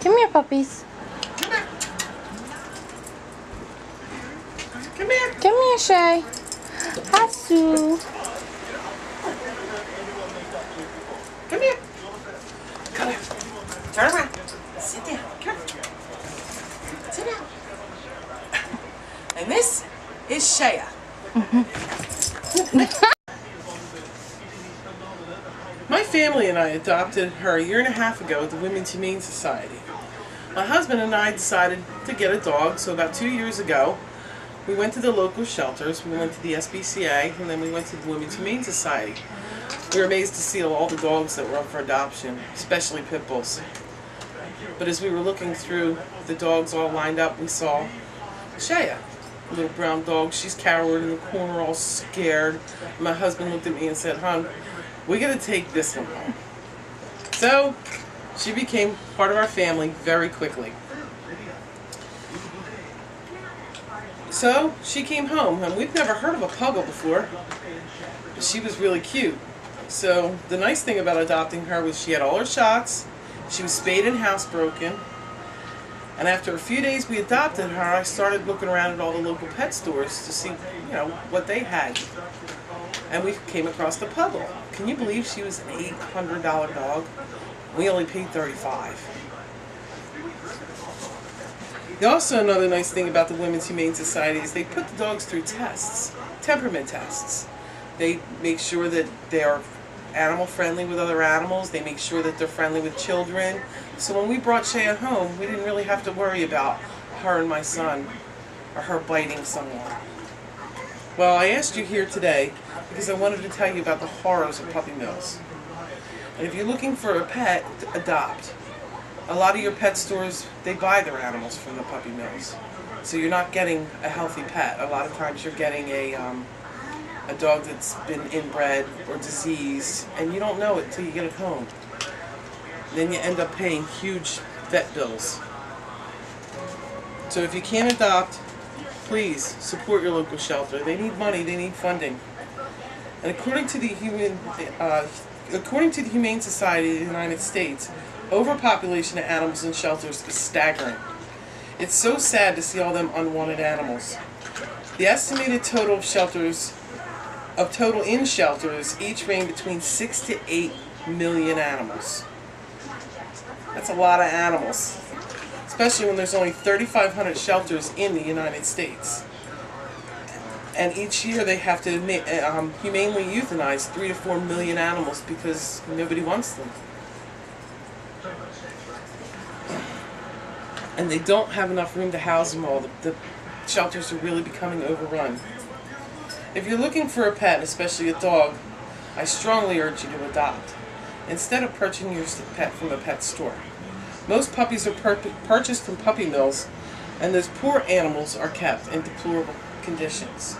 Come here, puppies. Come here. Come here. Come here, Shea. Hi, Sue. Come here. Come here. Turn around. Sit down. Come. Sit down. And this is Shea. My family and I adopted her a year and a half ago at the Women's Humane Society. My husband and I decided to get a dog, so about 2 years ago, we went to the local shelters. We went to the SPCA, and then we went to the Women's Humane Society. We were amazed to see all the dogs that were up for adoption, especially pit bulls. But as we were looking through the dogs all lined up, we saw Shea, a little brown dog. She's cowered in the corner, all scared. My husband looked at me and said, "Hon, we got to take this one home." So she became part of our family very quickly. So she came home, and we've never heard of a puggle before. She was really cute. So the nice thing about adopting her was she had all her shots. She was spayed and housebroken. And after a few days we adopted her, I started looking around at all the local pet stores to see, what they had. And we came across the puggle. Can you believe she was an $800 dog? We only paid $35. Also, another nice thing about the Women's Humane Society is they put the dogs through tests, temperament tests. They make sure that they are animal friendly with other animals. They make sure that they're friendly with children. So when we brought Shea home, we didn't really have to worry about her and my son or her biting someone. Well, I asked you here today because I wanted to tell you about the horrors of puppy mills. And if you're looking for a pet, adopt. A lot of your pet stores, they buy their animals from the puppy mills. So you're not getting a healthy pet. A lot of times you're getting a dog that's been inbred or diseased, and you don't know it till you get it home. Then you end up paying huge vet bills. So if you can't adopt, please support your local shelter. They need money, they need funding. And according to the Humane Society of the United States, overpopulation of animals in shelters is staggering. It's so sad to see all them unwanted animals. The estimated total in shelters each range between 6 to 8 million animals. That's a lot of animals, especially when there's only 3,500 shelters in the United States. And each year they have to humanely euthanize 3 to 4 million animals because nobody wants them. And they don't have enough room to house them all. The shelters are really becoming overrun. If you're looking for a pet, especially a dog, I strongly urge you to adopt, instead of purchasing your pet from a pet store. Most puppies are purchased from puppy mills, and those poor animals are kept in deplorable conditions.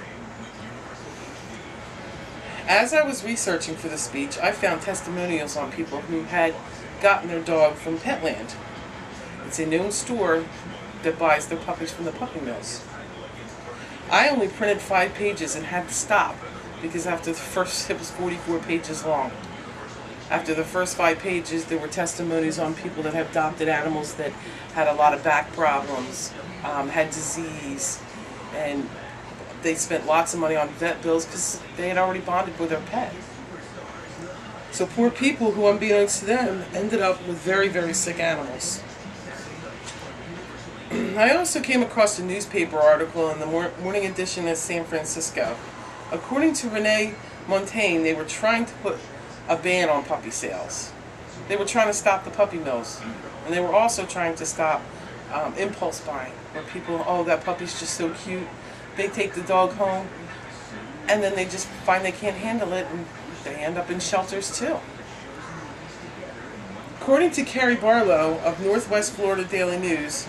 As I was researching for the speech, I found testimonials on people who had gotten their dog from Petland. It's a known store that buys their puppies from the puppy mills. I only printed 5 pages and had to stop because after the first, it was 44 pages long. After the first 5 pages, there were testimonies on people that had adopted animals that had a lot of back problems, had disease, and they spent lots of money on vet bills because they had already bonded with their pet. So poor people who, unbeknownst to them, ended up with very, very sick animals. I also came across a newspaper article in the morning edition of San Francisco. According to Renee Montaigne, they were trying to put a ban on puppy sales. They were trying to stop the puppy mills. And they were also trying to stop impulse buying, where people, oh, that puppy's just so cute. They take the dog home, and then they just find they can't handle it, and they end up in shelters too. According to Carrie Barlow of Northwest Florida Daily News,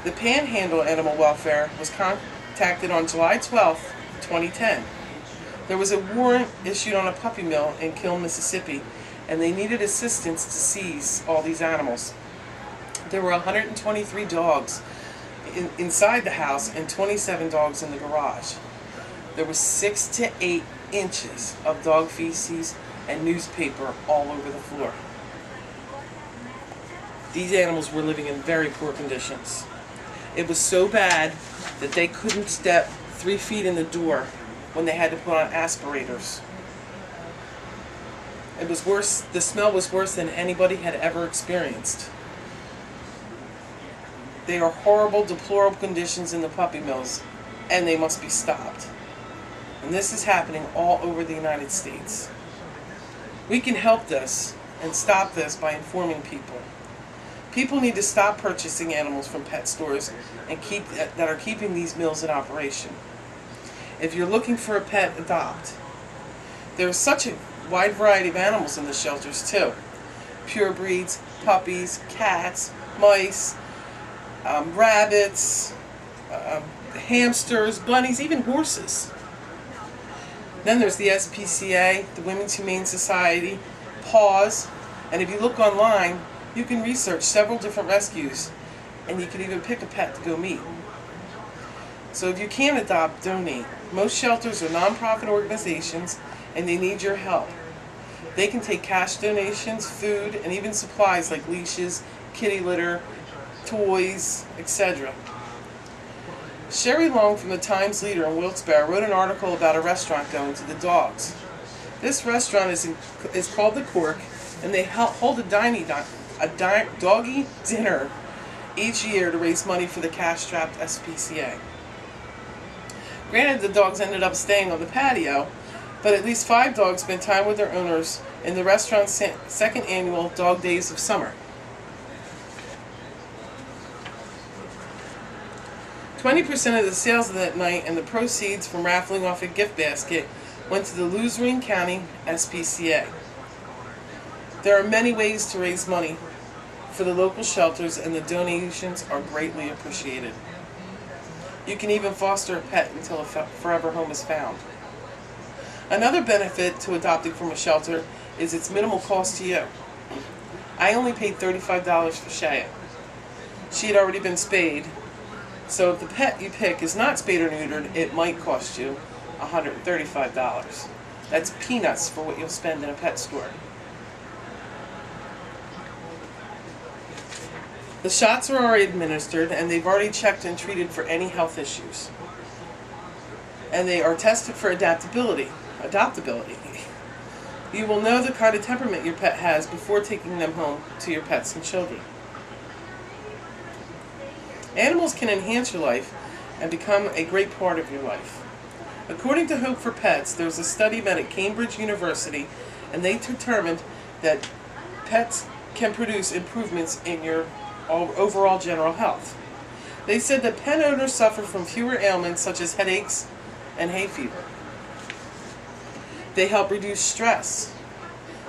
the Panhandle Animal Welfare was contacted on July 12, 2010. There was a warrant issued on a puppy mill in Kiln, Mississippi, and they needed assistance to seize all these animals. There were 123 dogs inside the house and 27 dogs in the garage. There was 6 to 8 inches of dog feces and newspaper all over the floor. these animals were living in very poor conditions. It was so bad that they couldn't step 3 feet in the door when they had to put on aspirators. It was worse, the smell was worse than anybody had ever experienced. They are horrible, deplorable conditions in the puppy mills, and they must be stopped. And this is happening all over the United States. We can help this and stop this by informing people. People need to stop purchasing animals from pet stores and that are keeping these mills in operation. If you're looking for a pet, adopt. There's such a wide variety of animals in the shelters too. Pure breeds, puppies, cats, mice, rabbits, hamsters, bunnies, even horses. Then there's the SPCA, the Women's Humane Society, PAWS, and if you look online, you can research several different rescues, and you can even pick a pet to go meet. So if you can't adopt, donate. Most shelters are nonprofit organizations, and they need your help. They can take cash donations, food, and even supplies like leashes, kitty litter, toys, etc. Sherry Long from the Times Leader in Wilkes-Barre wrote an article about a restaurant going to the dogs. This restaurant is called The Cork, and they hold a doggy dinner each year to raise money for the cash-strapped SPCA. Granted, the dogs ended up staying on the patio, but at least 5 dogs spent time with their owners in the restaurant's second annual Dog Days of Summer. 20% of the sales of that night and the proceeds from raffling off a gift basket went to the Luzerne County SPCA. There are many ways to raise money for the local shelters, and the donations are greatly appreciated. You can even foster a pet until a forever home is found. Another benefit to adopting from a shelter is its minimal cost to you. I only paid $35 for Shea. She had already been spayed, so if the pet you pick is not spayed or neutered, it might cost you $135. That's peanuts for what you'll spend in a pet store. The shots are already administered, and they've already checked and treated for any health issues. And they are tested for adaptability. You will know the kind of temperament your pet has before taking them home to your pets and children. Animals can enhance your life and become a great part of your life. According to Hope for Pets, there was a study done at Cambridge University, and they determined that pets can produce improvements in your overall general health. They said that pet owners suffer from fewer ailments such as headaches and hay fever. They help reduce stress.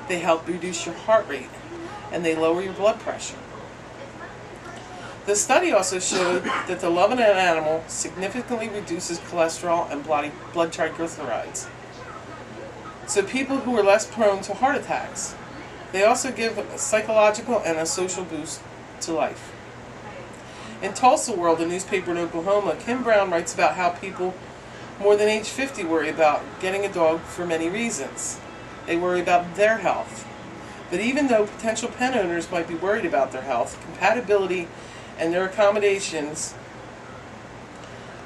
They help reduce your heart rate, and they lower your blood pressure. The study also showed that the love of an animal significantly reduces cholesterol and blood triglycerides. So people who are less prone to heart attacks. They also give a psychological and a social boost to life. In Tulsa World, a newspaper in Oklahoma, Kim Brown writes about how people more than age 50 worry about getting a dog for many reasons. They worry about their health. But even though potential pet owners might be worried about their health, compatibility, and their accommodations,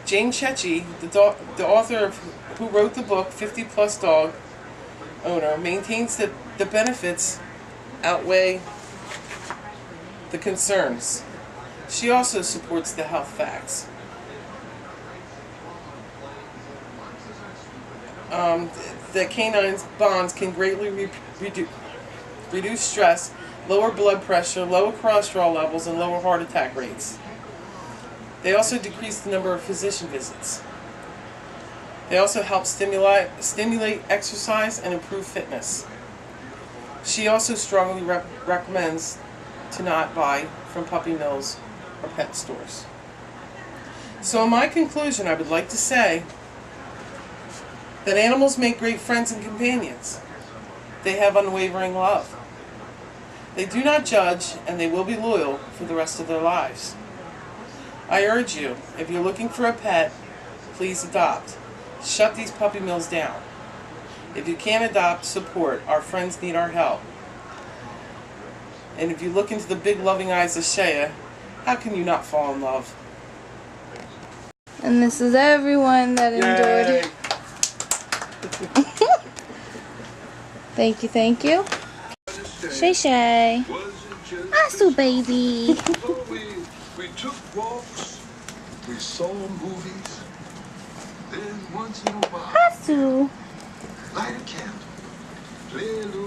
Jane Chechi, the author who wrote the book 50 Plus Dog Owner, maintains that the benefits outweigh the concerns. She also supports the health facts. That canine bonds can greatly reduce stress, lower blood pressure, lower cholesterol levels, and lower heart attack rates. They also decrease the number of physician visits. They also help stimulate exercise and improve fitness. She also strongly recommends to not buy from puppy mills or pet stores. So in my conclusion, I would like to say that animals make great friends and companions. They have unwavering love. They do not judge, and they will be loyal for the rest of their lives. I urge you, if you're looking for a pet, please adopt. Shut these puppy mills down. If you can't adopt, support. Our friends need our help. And if you look into the big loving eyes of Shea, how can you not fall in love? And this is everyone that endured Yay. it. Thank you, thank you. Shea. Asu, baby. So we took walks, we saw movies, then once in a while, Asu. light a candle, play a little